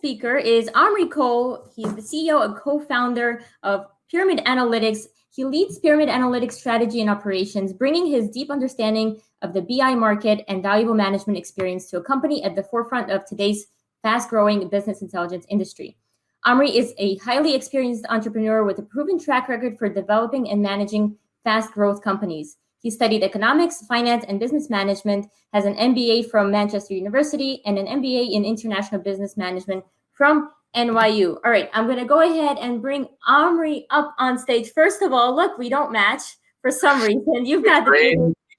speaker is Omri Kohl. He's the CEO and co-founder of Pyramid Analytks. He leads Pyramid Analytics strategy and operations, bringing his deep understanding of the BI market and valuable management experience to a company at the forefront of today's fast-growing business intelligence industry. Omri is a highly experienced entrepreneur with a proven track record for developing and managing fast-growth companies. He studied economics, finance, and business management, has an MBA from Manchester University, and an MBA in international business management from NYU. All right, I'm going to go ahead and bring Omri up on stage. First of all, look, we don't match for some reason. You've got the great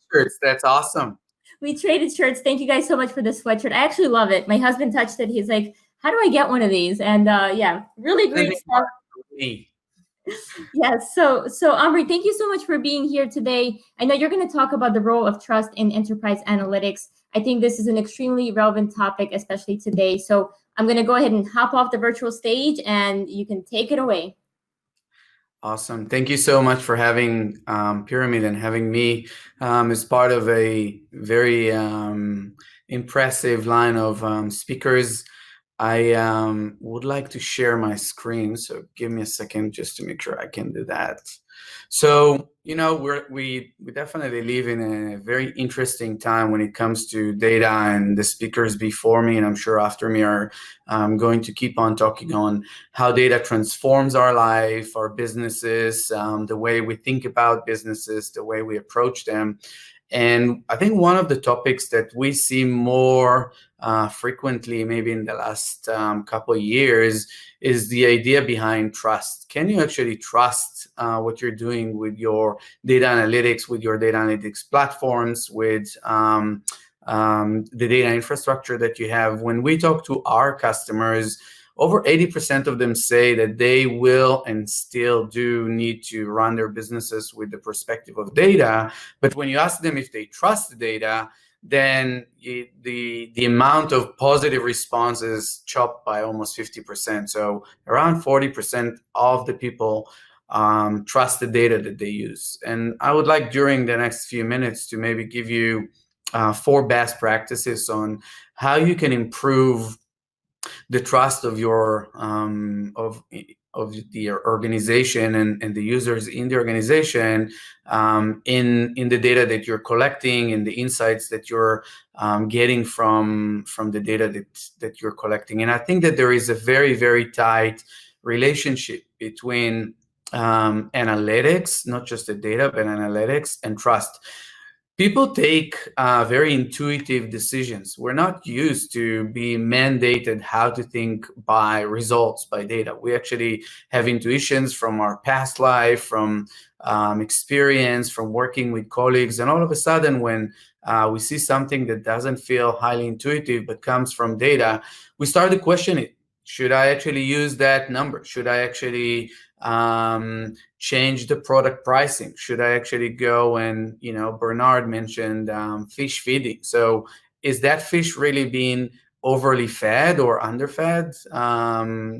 shirts. That's awesome. We traded shirts. Thank you guys so much for this sweatshirt. I actually love it. My husband touched it. He's like, how do I get one of these? And yeah, really great stuff. Yes. So Omri, thank you so much for being here today. I know you're going to talk about the role of trust in enterprise analytics. I think this is an extremely relevant topic, especially today. So I'm going to go ahead and hop off the virtual stage and you can take it away. Awesome. Thank you so much for having Pyramid and having me as part of a very impressive line of speakers. I would like to share my screen, so give me a second just to make sure I can do that. So, you know, we definitely live in a very interesting time when it comes to data, and the speakers before me, and I'm sure after me, are going to keep on talking on how data transforms our life, our businesses, the way we think about businesses, the way we approach them. And I think one of the topics that we see more frequently, maybe in the last couple of years, is the idea behind trust. Can you actually trust what you're doing with your data analytics, with your data analytics platforms, with the data infrastructure that you have? When we talk to our customers, over 80% of them say that they will and still do need to run their businesses with the perspective of data. But when you ask them if they trust the data, then the amount of positive responses chopped by almost 50%. So around 40% of the people trust the data that they use. And I would like during the next few minutes to maybe give you 4 best practices on how you can improve the trust of your of the organization and the users in the organization in the data that you're collecting and the insights that you're getting from the data that you're collecting. And I think that there is a very, very tight relationship between analytics, not just the data, but analytics and trust. People take very intuitive decisions. We're not used to be mandated how to think by results, by data. We actually have intuitions from our past life, from experience, from working with colleagues. And all of a sudden, when we see something that doesn't feel highly intuitive but comes from data, we start to question it. Should I actually use that number? Should I actually change the product pricing? Should I actually go and, you know, Bernard mentioned fish feeding. So is that fish really being overly fed or underfed?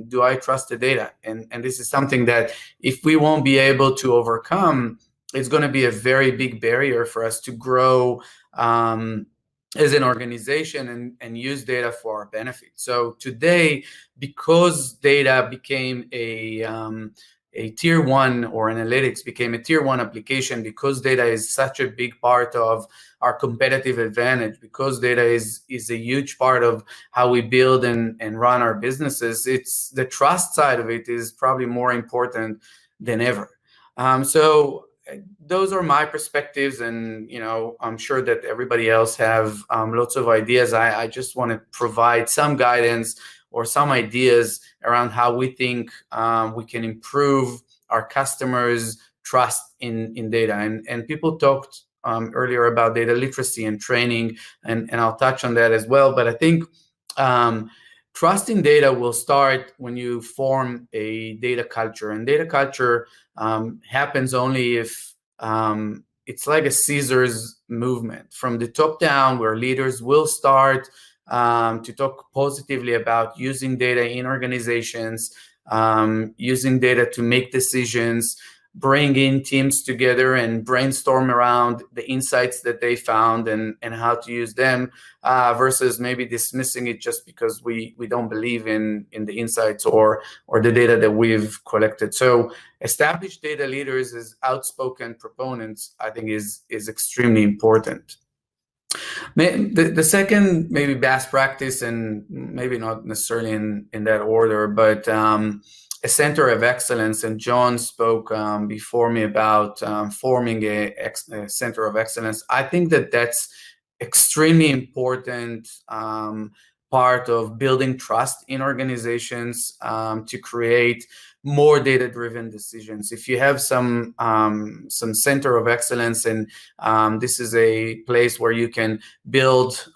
Do I trust the data? And this is something that if we won't be able to overcome, it's going to be a very big barrier for us to grow as an organization and use data for our benefit. So today, because data became a tier 1, or analytics became a tier 1 application, because data is such a big part of our competitive advantage, because data is a huge part of how we build and run our businesses, it's the trust side of it is probably more important than ever. So those are my perspectives, and you know, I'm sure that everybody else have lots of ideas. I just want to provide some guidance or some ideas around how we think we can improve our customers' trust in data. And people talked earlier about data literacy and training, and I'll touch on that as well. But I think trust in data will start when you form a data culture. And data culture happens only if it's like a scissors movement from the top down, where leaders will start to talk positively about using data in organizations, using data to make decisions, bring in teams together and brainstorm around the insights that they found and how to use them, versus maybe dismissing it just because we don't believe in the insights or the data that we've collected. So established data leaders as outspoken proponents, I think, is extremely important. The second maybe best practice, and maybe not necessarily in that order, but a center of excellence, and John spoke before me about forming a center of excellence. I think that that's extremely important part of building trust in organizations to create more data-driven decisions. If you have some center of excellence, and this is a place where you can build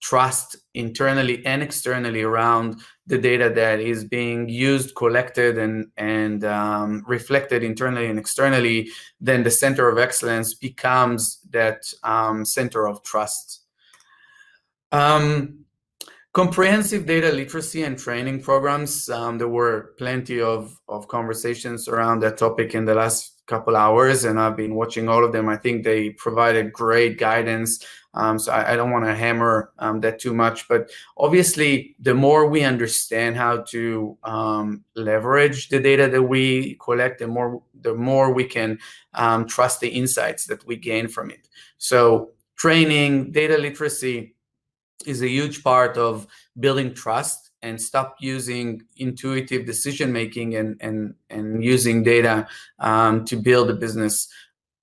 trust internally and externally around the data that is being used, collected, and reflected internally and externally, then the center of excellence becomes that center of trust. Comprehensive data literacy and training programs. There were plenty of conversations around that topic in the last couple hours, and I've been watching all of them. I think they provided great guidance. So I don't want to hammer that too much, but obviously the more we understand how to leverage the data that we collect, the more we can trust the insights that we gain from it. So training, data literacy is a huge part of building trust, and stop using intuitive decision making and using data to build a business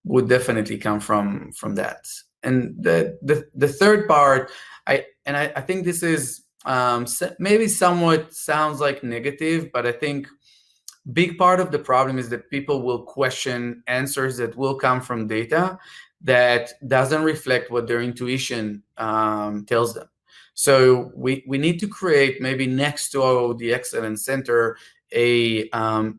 would definitely come from that. And the third part, I think this is maybe somewhat sounds like negative, but I think big part of the problem is that people will question answers that will come from data that doesn't reflect what their intuition tells them. So we need to create, maybe next to the Excellence Center, an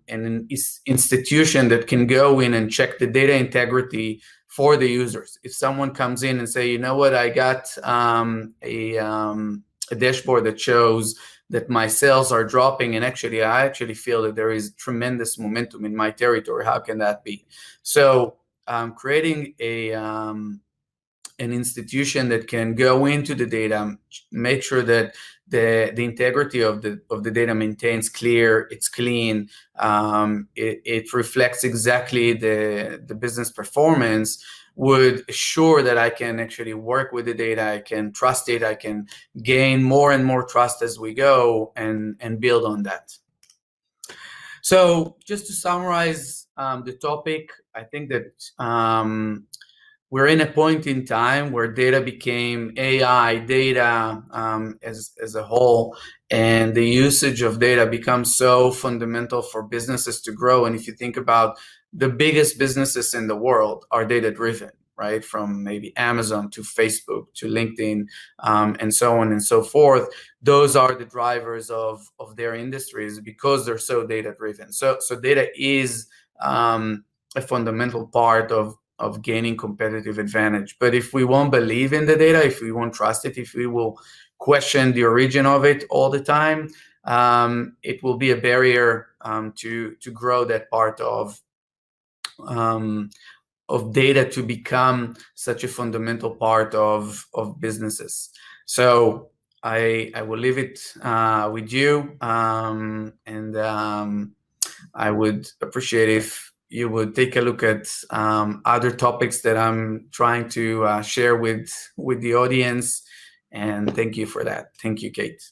institution that can go in and check the data integrity for the users. If someone comes in and say, you know what, I got a dashboard that shows that my sales are dropping, and I actually feel that there is tremendous momentum in my territory. How can that be? So creating an institution that can go into the data, make sure that the integrity of the data maintains clear, it's clean, it reflects exactly the business performance, would assure that I can actually work with the data, I can trust it, I can gain more and more trust as we go, and build on that. So just to summarize the topic, I think that we're in a point in time where data became AI, data as a whole, and the usage of data becomes so fundamental for businesses to grow. And if you think about the biggest businesses in the world are data-driven, right? From maybe Amazon to Facebook to LinkedIn and so on and so forth. Those are the drivers of their industries because they're so data-driven. So data is a fundamental part of gaining competitive advantage. But if we won't believe in the data, if we won't trust it, if we will question the origin of it all the time, it will be a barrier to grow that part of data to become such a fundamental part of businesses. So I will leave it with you, and I would appreciate if you would take a look at other topics that I'm trying to share with the audience. And thank you for that. Thank you, Kate.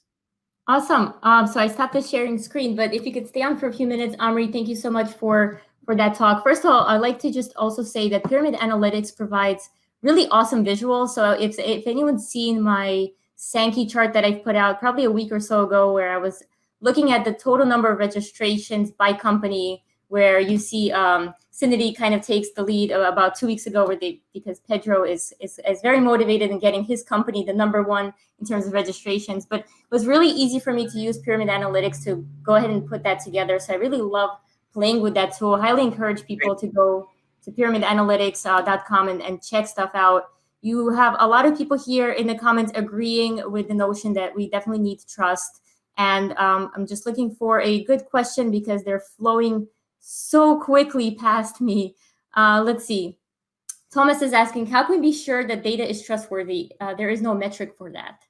Awesome. So I stopped the sharing screen, but if you could stay on for a few minutes, Omri, thank you so much for that talk. First of all, I'd like to just also say that Pyramid Analytics provides really awesome visuals. So if anyone's seen my Sankey chart that I've put out probably a week or so ago, where I was looking at the total number of registrations by company, where you see Cinity kind of takes the lead about 2 weeks ago, because Pedro is very motivated in getting his company the #1 in terms of registrations. But it was really easy for me to use Pyramid Analytics to go ahead and put that together. So I really love playing with that tool. Highly encourage people to go to pyramidanalytics.com and check stuff out. You have a lot of people here in the comments agreeing with the notion that we definitely need to trust. And I'm just looking for a good question because they're flowing so quickly past me. Let's see. Thomas is asking, how can we be sure that data is trustworthy? There is no metric for that.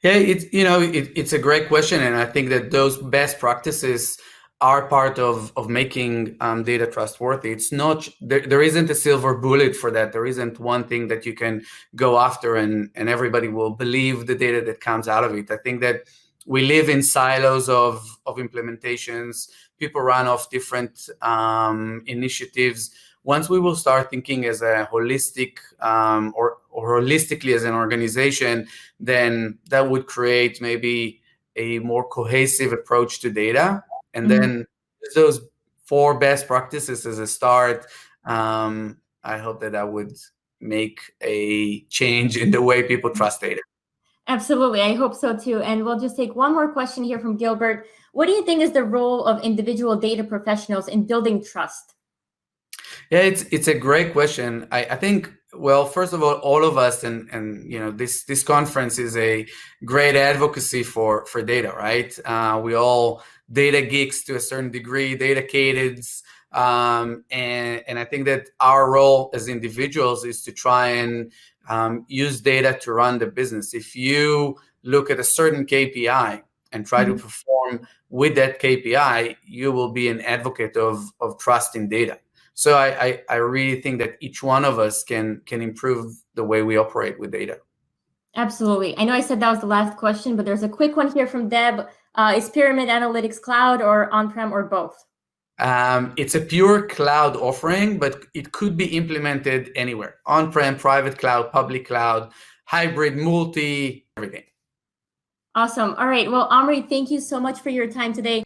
Yeah, it's a great question, and I think that those best practices are part of making data trustworthy. It's not there isn't a silver bullet for that. There isn't one thing that you can go after and everybody will believe the data that comes out of it. I think that we live in silos of implementations. People run off different initiatives. Once we will start thinking as a holistic or holistically as an organization, then that would create maybe a more cohesive approach to data. And then those 4 best practices as a start, I hope that would make a change in the way people trust data. Absolutely. I hope so too. And we'll just take one more question here from Gilbert. What do you think is the role of individual data professionals in building trust? Yeah, it's a great question. I think, well, first of all of us, and this conference is a great advocacy for data, right? We all data geeks to a certain degree, DATAcateds, and I think that our role as individuals is to try and use data to run the business. If you look at a certain KPI and try to perform with that KPI, you will be an advocate of trust in data. So I really think that each one of us can improve the way we operate with data. Absolutely. I know I said that was the last question, but there's a quick one here from Deb. Is Pyramid Analytics cloud or on-prem or both? It's a pure cloud offering, but it could be implemented anywhere. On-prem, private cloud, public cloud, hybrid, multi, everything. Awesome. All right. Well, Omri, thank you so much for your time today.